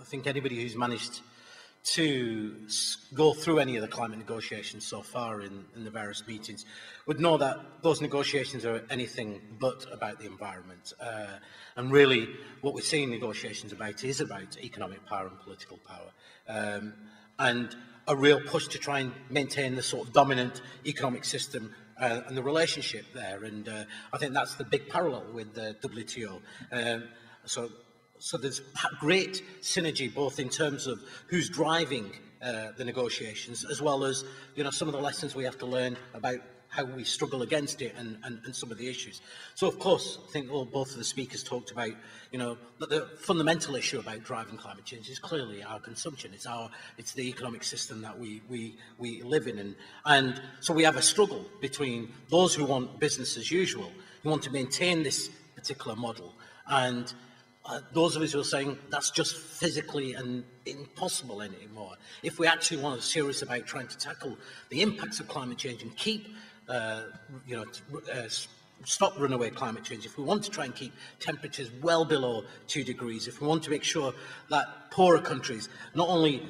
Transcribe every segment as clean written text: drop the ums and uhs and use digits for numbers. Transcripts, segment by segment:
I think anybody who's managed to go through any of the climate negotiations so far in the various meetings would know that those negotiations are anything but about the environment. And really, what we're seeing negotiations about is about economic power and political power. And a real push to try and maintain the sort of dominant economic system and the relationship there. And I think that's the big parallel with the WTO. So there's great synergy both in terms of who's driving the negotiations, as well as, you know, some of the lessons we have to learn about how we struggle against it and some of the issues. So, of course, I think both of the speakers talked about, you know, that the fundamental issue about driving climate change is clearly our consumption. It's the economic system that we live in. And so we have a struggle between those who want business as usual, who want to maintain this particular model, and those of us who are saying that's just physically impossible anymore. If we actually want to be serious about trying to tackle the impacts of climate change and keep, stop runaway climate change, if we want to try and keep temperatures well below 2 degrees, if we want to make sure that poorer countries not only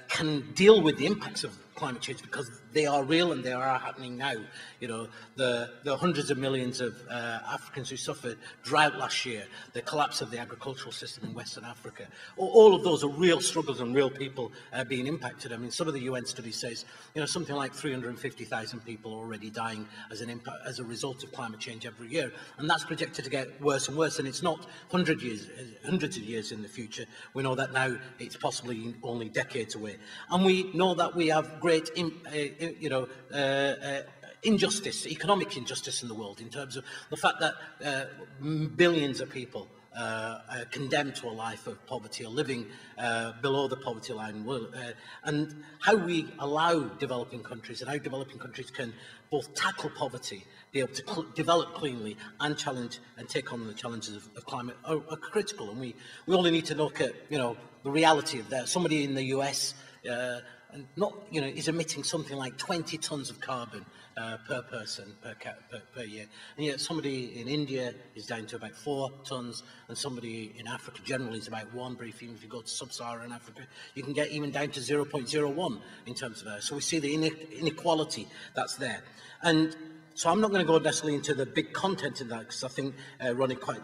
can deal with the impacts of climate change, because they are real and they are happening now. You know, the hundreds of millions of Africans who suffered drought last year, the collapse of the agricultural system in Western Africa, all of those are real struggles and real people being impacted. I mean, some of the UN studies says, you know, something like 350,000 people are already dying as a result of climate change every year, and that's projected to get worse and worse. And it's not hundreds of years in the future. We know that now it's possibly only decades away, and we know that we have great, injustice, economic injustice in the world, in terms of the fact that billions of people are condemned to a life of poverty or living below the poverty line, and how we allow developing countries and how developing countries can both tackle poverty, be able to develop cleanly, and challenge and take on the challenges of climate are critical. And we only need to look at, you know, the reality of that. Somebody in the US and not, you know, is emitting something like 20 tons of carbon per person per year, and yet somebody in India is down to about 4 tons, and somebody in Africa generally is about 1. But even if you go to sub-Saharan Africa, you can get even down to 0.01 in terms of that. So we see the inequality that's there. And so I'm not going to go necessarily into the big content in that, because I think Ronnie quite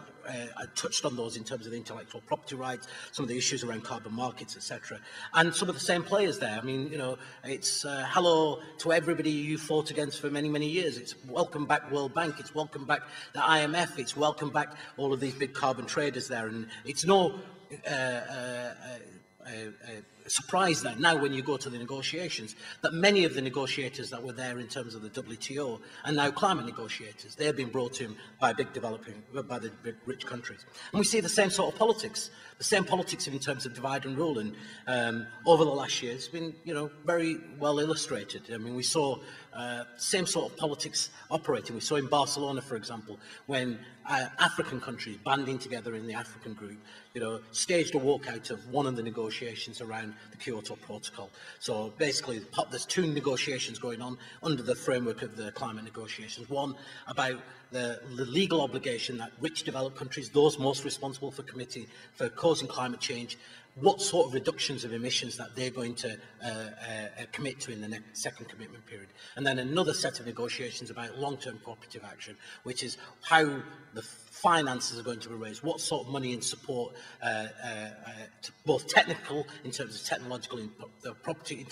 touched on those in terms of the intellectual property rights, some of the issues around carbon markets, etc. And some of the same players there. I mean, you know, it's hello to everybody you fought against for many, many years. It's welcome back World Bank, it's welcome back the IMF, it's welcome back all of these big carbon traders there. And it's no surprise that now when you go to the negotiations, that many of the negotiators that were there in terms of the WTO are now climate negotiators. They've been brought in by big by the big rich countries. And we see the same sort of politics, in terms of divide and rule. And over the last year, it's been, you know, very well illustrated. I mean, we saw same sort of politics operating. We saw in Barcelona, for example, when African countries banding together in the African group, you know, staged a walkout of one of the negotiations around the Kyoto Protocol. So basically, there's 2 negotiations going on under the framework of the climate negotiations. One about the legal obligation that rich developed countries, those most responsible for causing climate change, what sort of reductions of emissions that they're going to commit to in the second commitment period. And then another set of negotiations about long-term cooperative action, which is how the finances are going to be raised, what sort of money and support, both technical, in terms of technological, the property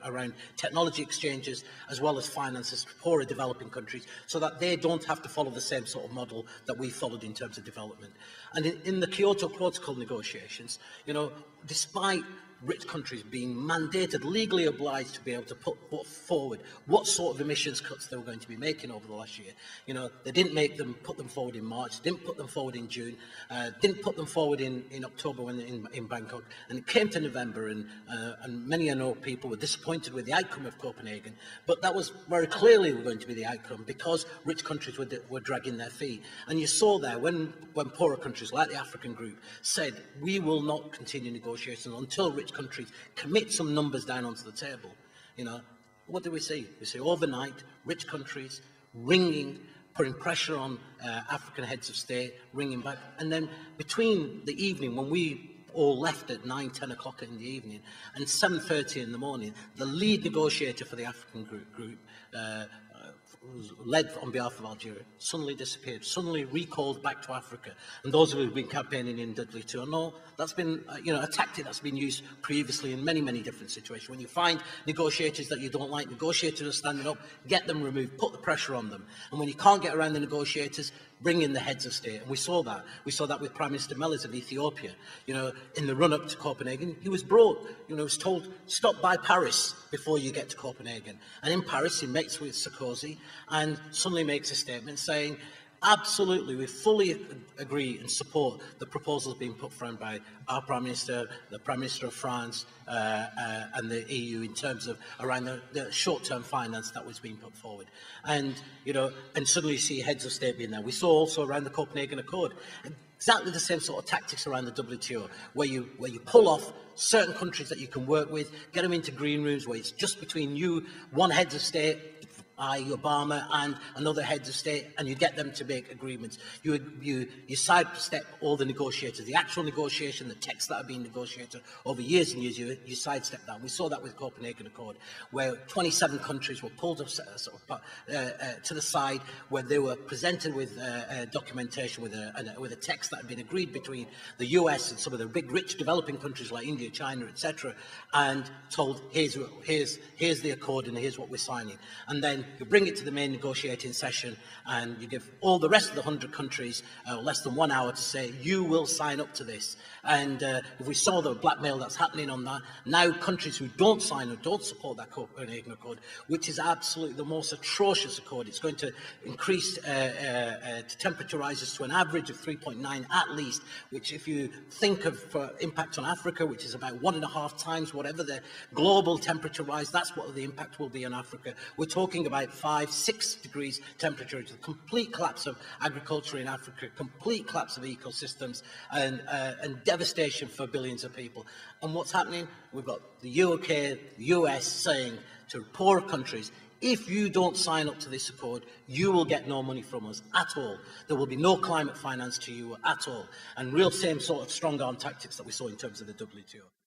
around technology exchanges, as well as finances to poorer developing countries, so that they don't have to follow the same sort of model that we followed in terms of development. And in the Kyoto Protocol negotiations, you know, despite rich countries being mandated, legally obliged to be able to put forward what sort of emissions cuts they were going to be making over the last year. You know, they didn't put them forward in March, didn't put them forward in June, didn't put them forward in October when in Bangkok, and it came to November, and many I know people were disappointed with the outcome of Copenhagen, but that was very clearly going to be the outcome, because rich countries were dragging their feet. And you saw there when poorer countries like the African group said, we will not continue negotiations until rich countries commit some numbers down onto the table. You know, what do we see? We see overnight rich countries putting pressure on African heads of state, ringing back, and then between the evening when we all left at 9, 10 o'clock in the evening, and 7:30 in the morning, the lead negotiator for the African group was led on behalf of Algeria, suddenly disappeared, suddenly recalled back to Africa. And those of us who've been campaigning in W2 know that's been a tactic that's been used previously in many, many different situations. When you find negotiators that you don't like, negotiators are standing up, get them removed, put the pressure on them. And when you can't get around the negotiators, bring in the heads of state. And we saw that. We saw that with Prime Minister Meles of Ethiopia. In the run-up to Copenhagen, he was brought, was told, stop by Paris before you get to Copenhagen. And in Paris, he meets with Sarkozy and suddenly makes a statement saying, absolutely, we fully agree and support the proposals being put forward by our Prime Minister, the Prime Minister of France, and the EU in terms of around the short-term finance that was being put forward. And, and suddenly you see heads of state being there. We saw also around the Copenhagen Accord, exactly the same sort of tactics around the WTO, where you pull off certain countries that you can work with, get them into green rooms where it's just between you, one head of state, i.e. Obama, and another heads of state, and you get them to make agreements. You sidestep all the negotiators, the actual negotiation, the texts that are being negotiated over years and years, you sidestep that. We saw that with Copenhagen Accord, where 27 countries were pulled to the side, where they were presented with documentation, with a text that had been agreed between the US and some of the big, rich, developing countries like India, China, etc., and told, here's the accord, and here's what we're signing. And then you bring it to the main negotiating session, and you give all the rest of the 100 countries less than 1 hour to say, you will sign up to this. And if we saw the blackmail that's happening on that, now countries who don't sign or don't support that Copenhagen Accord, which is absolutely the most atrocious accord, it's going to increase temperature rises to an average of 3.9 at least, which if you think of impact on Africa, which is about 1.5 times whatever the global temperature rise, that's what the impact will be on Africa. We're talking about 5-6 degrees temperature, it's a complete collapse of agriculture in Africa, complete collapse of ecosystems, and devastation for billions of people. And what's happening? We've got the UK, the US saying to poorer countries, if you don't sign up to this accord, you will get no money from us at all. There will be no climate finance to you at all. And real same sort of strong arm tactics that we saw in terms of the WTO.